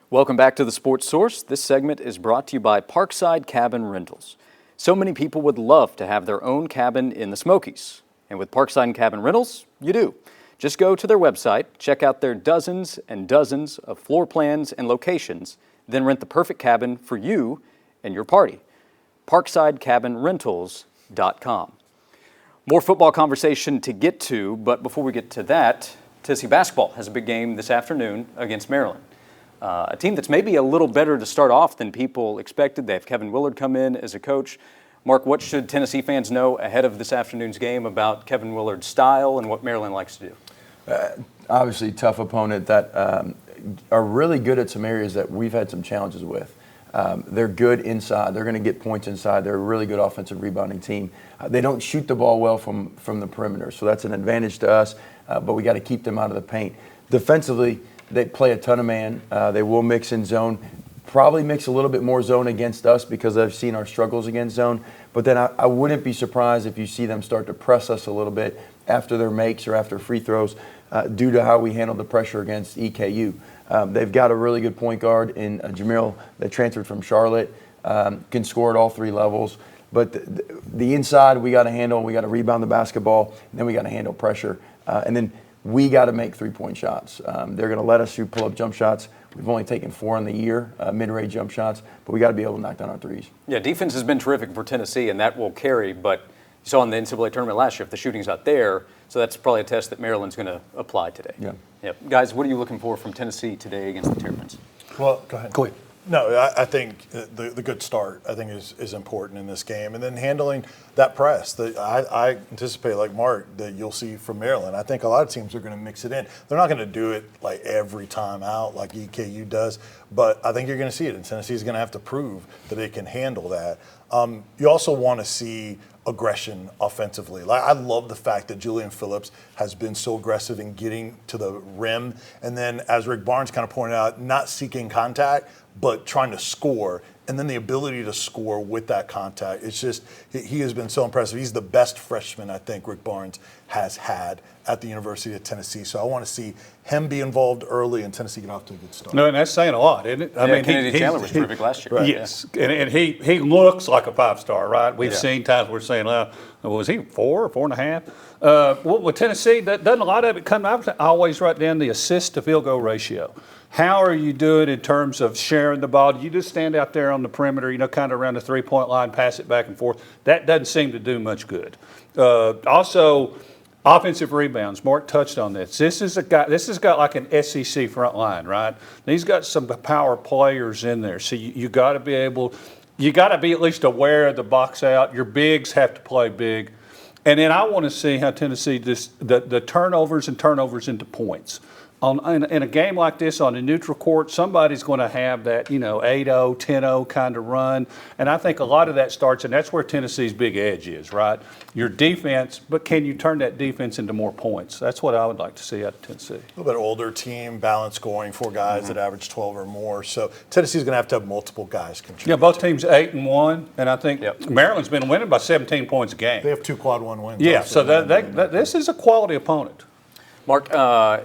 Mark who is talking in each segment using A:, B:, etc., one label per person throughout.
A: Welcome back to the Sports Source. This segment is brought to you by Parkside Cabin Rentals. So many people would love to have their own cabin in the Smokies. And with Parkside Cabin Rentals, you do. Just go to their website, check out their dozens and dozens of floor plans and locations, then rent the perfect cabin for you and your party. ParksideCabinRentals.com. More football conversation to get to, but before we get to that, Tennessee basketball has a big game this afternoon against Maryland. A team that's maybe a little better to start off than people expected. They have Kevin Willard come in as a coach. Mark, what should Tennessee fans know ahead of this afternoon's game about Kevin Willard's style and what Maryland likes to do?
B: Obviously, tough opponent that are really good at some areas that we've had some challenges with. They're good inside. They're going to get points inside. They're a really good offensive rebounding team. They don't shoot the ball well from the perimeter, so that's an advantage to us, but we got to keep them out of the paint. Defensively, they play a ton of man. They will mix in zone, probably mix a little bit more zone against us because I've seen our struggles against zone. But then I wouldn't be surprised if you see them start to press us a little bit after their makes or after free throws due to how we handle the pressure against EKU. They've got a really good point guard in Jamil that transferred from Charlotte, can score at all three levels. But the inside we got to handle, we got to rebound the basketball, and then we got to handle pressure. And then we got to make three-point shots. They're going to let us shoot pull-up jump shots. We've only taken 4 in the year, mid-range jump shots, but we got to be able to knock down our threes.
A: Yeah, defense has been terrific for Tennessee, and that will carry. But you saw in the NCAA tournament last year, if the shooting's out there, so that's probably a test that Maryland's going to apply today.
B: Yeah.
A: Guys, what are you looking for from Tennessee today against the Terrapins?
C: Well, go ahead.
D: Go ahead.
C: No, I think the good start, I think, is important in this game. And then handling that press that I anticipate, like Mark, that you'll see from Maryland. I think a lot of teams are going to mix it in. They're not going to do it like every time out like EKU does, but I think you're going to see it. And Tennessee's going to have to prove that it can handle that. You also want to see aggression offensively. Like, I love the fact that Julian Phillips has been so aggressive in getting to the rim. And then, as Rick Barnes kind of pointed out, not seeking contact, but trying to score. And then the ability to score with that contact. It's just, he has been so impressive. He's the best freshman I think Rick Barnes has had at the University of Tennessee. So I want to see him be involved early and Tennessee get off to a good start.
D: No, and that's saying a lot, isn't it?
A: I mean, Kennedy Chandler was terrific last year.
D: Right, yes, yeah. And he looks like a 5-star, right? We've seen times we're saying, was he 4 or 4.5? Well, with Tennessee, doesn't a lot of it come out? I always write down the assist to field goal ratio. How are you doing in terms of sharing the ball? Do you just stand out there on the perimeter, kind of around the three-point line, pass it back and forth? That doesn't seem to do much good. Also, offensive rebounds. Mark touched on this. This has got like an SEC front line, right? He's got some power players in there. So you got to be able, you got to be at least aware of the box out. Your bigs have to play big. And then I want to see how Tennessee, the turnovers into points. In a game like this on a neutral court, somebody's going to have that, 8-0, 10-0 kind of run. And I think a lot of that starts, and that's where Tennessee's big edge is, right? Your defense, but can you turn that defense into more points? That's what I would like to see out of Tennessee.
C: A little bit older team, balanced scoring, 4 guys that average 12 or more. So Tennessee's going to have multiple guys contribute.
D: Yeah, both teams 8-1, and I think Maryland's been winning by 17 points a game.
C: They have 2 quad 1 wins.
D: Yeah, so this is a quality opponent.
A: Mark,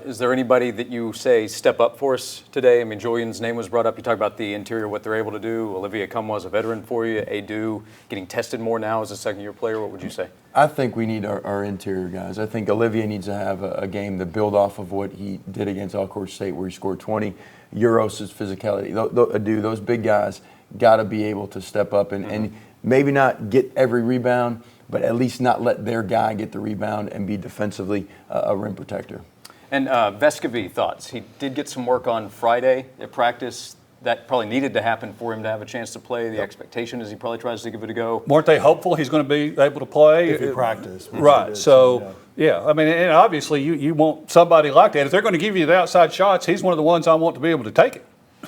A: is there anybody that you say step up for us today? I mean, Julian's name was brought up. You talk about the interior, what they're able to do. Olivia Akamwa is a veteran for you. Adu getting tested more now as a second-year player. What would you say?
B: I think we need our interior guys. I think Olivier needs to have a game to build off of what he did against Alcorn State where he scored 20. Euros' physicality. Adu, those big guys got to be able to step up and maybe not get every rebound, but at least not let their guy get the rebound and be defensively a rim protector.
A: And Vescovi, thoughts? He did get some work on Friday at practice. That probably needed to happen for him to have a chance to play. The expectation is he probably tries to give it a go.
D: Weren't they hopeful he's going to be able to play?
C: If he practiced.
D: Right. So, I mean, and obviously you want somebody like that. If they're going to give you the outside shots, he's one of the ones I want to be able to take it.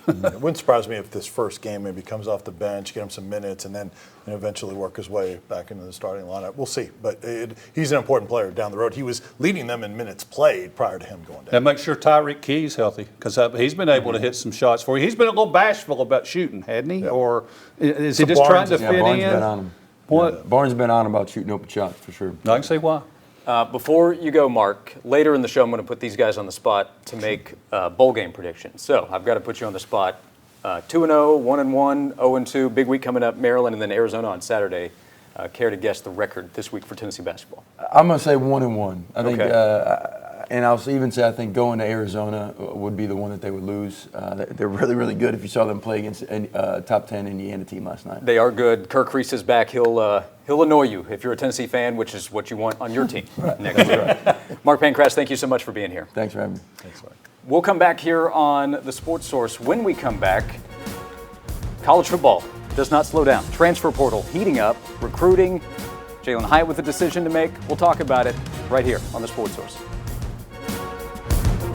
C: It wouldn't surprise me if this first game maybe comes off the bench, get him some minutes, and then eventually work his way back into the starting lineup. We'll see. But he's an important player down the road. He was leading them in minutes played prior to him going down.
D: And make sure Tyreek Key's healthy because he's been able to hit some shots for you. He's been a little bashful about shooting, hadn't he?
C: Yep.
D: Or is he just trying to fit
B: Barnes
D: in?
B: been on him.
D: What?
B: Barnes been on about shooting open shots for sure.
D: I can see why.
A: Before you go, Mark, later in the show, I'm going to put these guys on the spot to make bowl game predictions. So I've got to put you on the spot. 2-0, 1-1, 0-2, big week coming up, Maryland and then Arizona on Saturday. Care to guess the record this week for Tennessee basketball?
B: I'm going to say 1-1. I think,
A: Okay.
B: and I'll even say I think going to Arizona would be the one that they would lose. They're really, really good. If you saw them play against a top 10 Indiana team last night.
A: They are good. Kirk Reese is back. He'll annoy you if you're a Tennessee fan, which is what you want on your team next year. Mark Pancratz, thank you so much for being here.
B: Thanks for having me.
C: Thanks, Mike.
A: We'll come back here on the Sports Source. When we come back, college football does not slow down. Transfer portal heating up, recruiting. Jalen Hyatt with a decision to make. We'll talk about it right here on the Sports Source.